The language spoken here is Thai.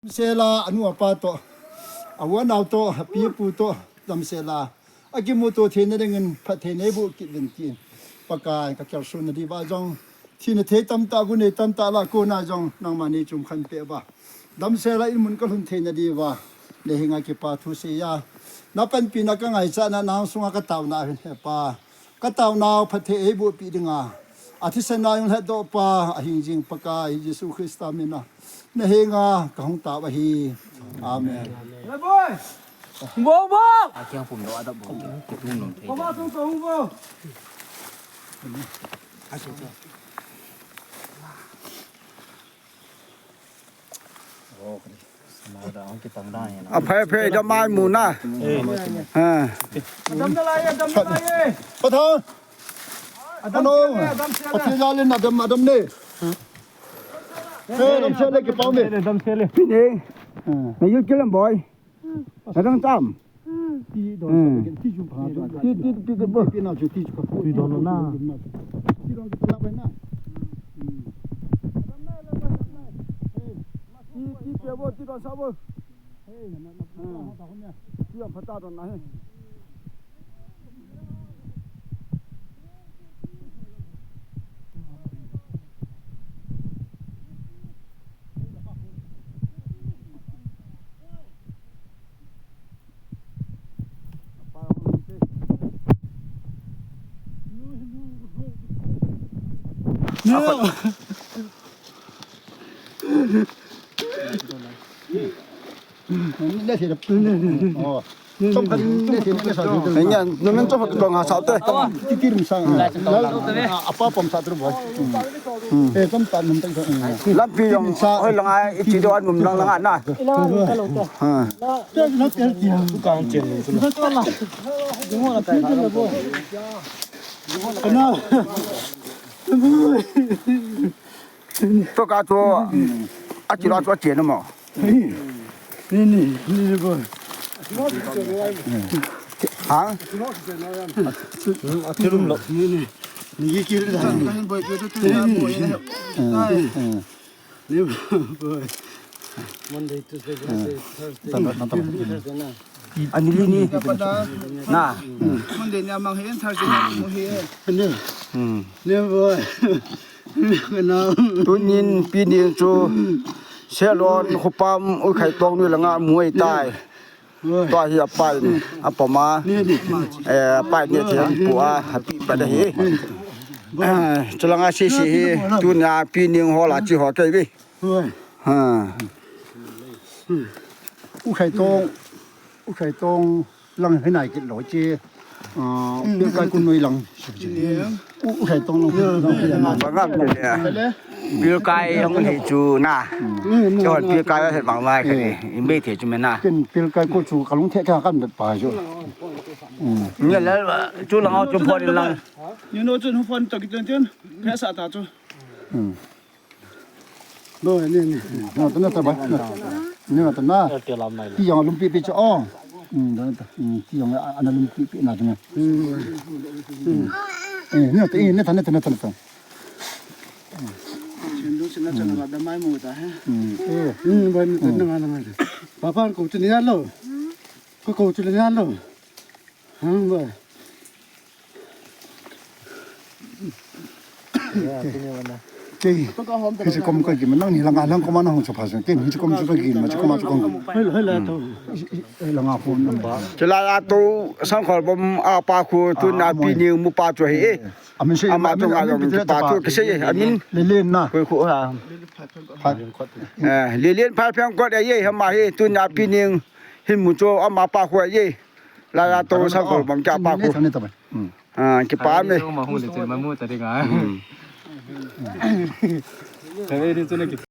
Sela anu apa to awan auto happy pu to dam sela agimu to thene dengan pathene bu kidin ki pakai ka kyal sun di ba jong thine the tam ta gu ne tam ta la ko na jong nang mani chum khan pe ba dam sela in mun ka hun thene di ba le hinga ki pa thu se ya na pan pi na ka ngai cha na nang sunga ka taw na he pa ka taw na pathe e bu pi dinga athisen na yung do pa ahing jing pakai Jesus Christa mina na hinga ka hong ta ba hi amen boy Bo bo. Aking phum do ada bo kutung nom thei. ba tung tung bo Sama da ang kitang da ya na. อภัยเพยจะมาหมู่นะดำอะไรดำอะไรปะทองปะโนปะเทียเลนะดำนี่เฮ้ดำเชเลกี่ปองนี่ดำเชเล พี่เองนายยุทธกิลมบอยแล้วต้องจำ ตีดอนตีจุพาตีกบ่ปีน่าจุตีจุพาตีดอนน่ะตีดอนกลับไปน่ะที่เปียบที่ตอนเช้าบ่ เฮ้ยนั่นน่ะตาคนเนี่ย ที่อันพัตตาตอนไหน นี่สิอ๋อจมกันนี่สินี่สาวอยู่ตรง ไอ้เนี่ยนั่นมันจะพักตรงหาสาวเต้ ที่ที่ริมสังแล้วapa pom satu boyจมตันมันตั้ง ลำปียองเฮ้ยลังไอ้จีดอนงุ่มลังอ่ะนะ เจ้านักเตะเดียว Kang chen ni. กันนะ ตัวกาตัวอาจีรอตัวเจียนมั้ง นี่boy ฮะ Atirum lo.นี่กี่ได้กันboyตัวตัวboyนี่boy Monday Tuesday Thursday. อันนี้นี่น่ะ Monday niya mang hiyan, Thursday mo hiyan. นี่ boy กันนะ ตัวนี้ปีนี้จูเชลอนขุปามอุ้ยไข่ตองนี่ละงะมวยตายตัวเฮียไปอัปมาไปเนี่ยเถียงปัวฮัปปี้ไปได้จะละงะสิตัวนี้ปีนี้หัวละจีหัวไก่ดิ boy อุไข่ตงลังให้ไหนกินหลอยเจเบี้ยไก่กุนนุยลังอุไข่ตงลัง บางก็เนี่ยเบี้ยไก่ยังไม่จูน่ะจอดเบี้ยไก่เห็นบางไม้กันนี่ไม่เถียจูมันน่ะ กินเบี้ยไก่กุชูกะลุงเทะกันป่าอยู่ เนี่ยแล้วจูหลังเอาจุพอดีหลัง You know, Jun, who fun to get in? Press at that. ด้วยนี่ตอนนั้นแต่บ้านนี่ตอนนั้น Tia lam nai. ที่ยังลุมปีปีจะอ้อตอนนั้นที่ยังอันนั้นลุมปีน่าจะเนี่ยนี่ตัวนี่ทัน Jun, do sila sa mga damay mo ta, ha? บ้านนั่งป้ากูจะนี่แล้วกูจะนี่แล้วบ้า เก่งคือจะกลมก็กินมันนั่งนี่ลังงานลังก็มานั่งชอบพาสังเกตนี่จะกลมจะกินมันจะกลมจะกลมเฮ้ยแล้วตัวลังงานพูนน้ำบ้า จะลาตัวสังขารผมอาปาคูตุนาปีนิวมุปาจวยอามันใช่ อามาตรงอะไรมันปาตัวก็ใช่อามิน เล่นนะ คุยคุยฮะเลียนพายเพียงก็ได้ยี่ทำไมตุนาปีนิวหิมุโจอามาปาคูยี่ลาตัวสังขารผมจะปาคูกี่ปาไหม Mahu le chen mamu tadi ga. Tapi itu tu nak